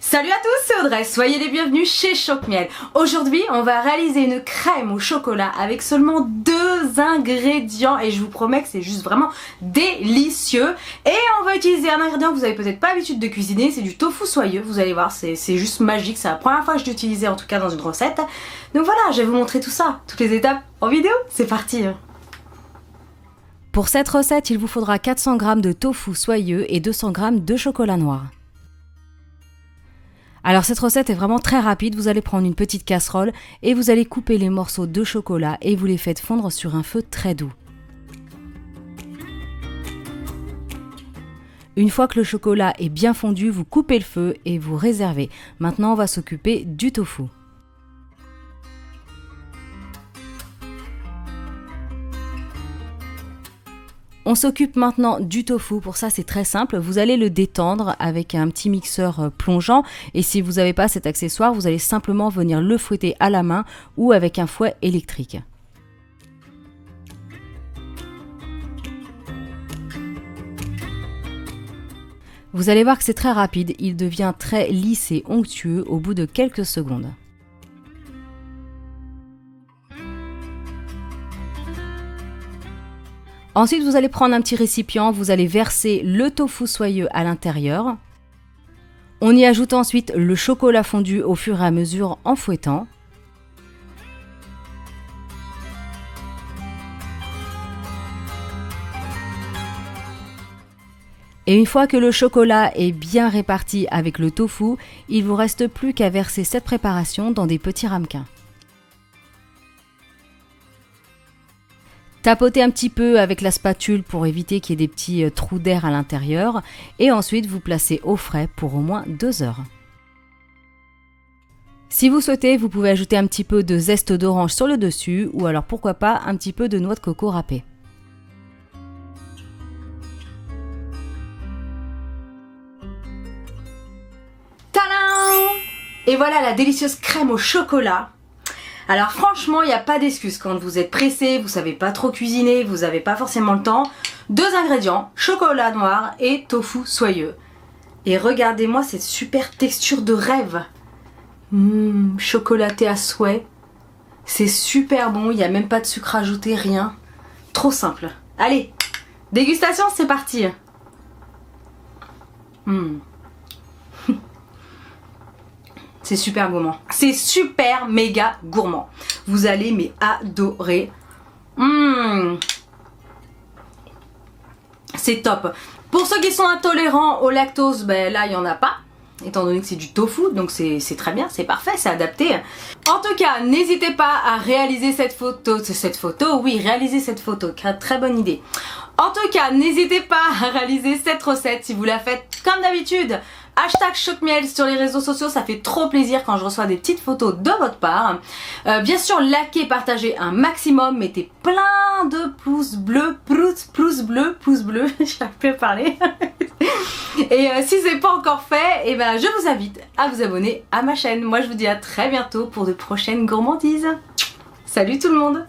Salut à tous, c'est Audrey, soyez les bienvenus chez Choc-Miel. Aujourd'hui, on va réaliser une crème au chocolat avec seulement 2 ingrédients et je vous promets que c'est juste vraiment délicieux. Et on va utiliser un ingrédient que vous avez peut-être pas l'habitude de cuisiner, c'est du tofu soyeux. Vous allez voir, c'est juste magique, c'est la première fois que je l'ai utilisé en tout cas dans une recette. Donc voilà, je vais vous montrer tout ça, toutes les étapes en vidéo, c'est parti. Pour cette recette, il vous faudra 400 g de tofu soyeux et 200 g de chocolat noir. Alors cette recette est vraiment très rapide, vous allez prendre une petite casserole et vous allez couper les morceaux de chocolat et vous les faites fondre sur un feu très doux. Une fois que le chocolat est bien fondu, vous coupez le feu et vous réservez. Maintenant on va s'occuper du tofu. On s'occupe maintenant du tofu, pour ça c'est très simple, vous allez le détendre avec un petit mixeur plongeant et si vous n'avez pas cet accessoire, vous allez simplement venir le fouetter à la main ou avec un fouet électrique. Vous allez voir que c'est très rapide, il devient très lisse et onctueux au bout de quelques secondes. Ensuite, vous allez prendre un petit récipient, vous allez verser le tofu soyeux à l'intérieur. On y ajoute ensuite le chocolat fondu au fur et à mesure en fouettant. Et une fois que le chocolat est bien réparti avec le tofu, il ne vous reste plus qu'à verser cette préparation dans des petits ramequins. Tapotez un petit peu avec la spatule pour éviter qu'il y ait des petits trous d'air à l'intérieur et ensuite vous placez au frais pour au moins 2 heures. Si vous souhaitez, vous pouvez ajouter un petit peu de zeste d'orange sur le dessus ou alors pourquoi pas un petit peu de noix de coco râpée. Tadam! Et voilà la délicieuse crème au chocolat. Alors franchement, il n'y a pas d'excuse quand vous êtes pressé, vous savez pas trop cuisiner, vous n'avez pas forcément le temps. 2 ingrédients, chocolat noir et tofu soyeux. Et regardez-moi cette super texture de rêve. Chocolaté à souhait. C'est super bon, il n'y a même pas de sucre ajouté, rien. Trop simple. Allez, dégustation, c'est parti. C'est super gourmand. C'est super méga gourmand. Vous allez mais adorer. C'est top. Pour ceux qui sont intolérants au lactose, ben là il n'y en a pas. Étant donné que c'est du tofu, donc c'est très bien, c'est parfait, c'est adapté. En tout cas, n'hésitez pas à réaliser cette photo. Réaliser cette photo, très bonne idée. En tout cas, n'hésitez pas à réaliser cette recette si vous la faites comme d'habitude. Hashtag Choc-Miel sur les réseaux sociaux, ça fait trop plaisir quand je reçois des petites photos de votre part. Bien sûr, likez, partagez un maximum, mettez plein de pouces bleus, pouces bleus, j'arrive plus à parler. Et si c'est pas encore fait, eh ben, je vous invite à vous abonner à ma chaîne. Moi, je vous dis à très bientôt pour de prochaines gourmandises. Salut tout le monde!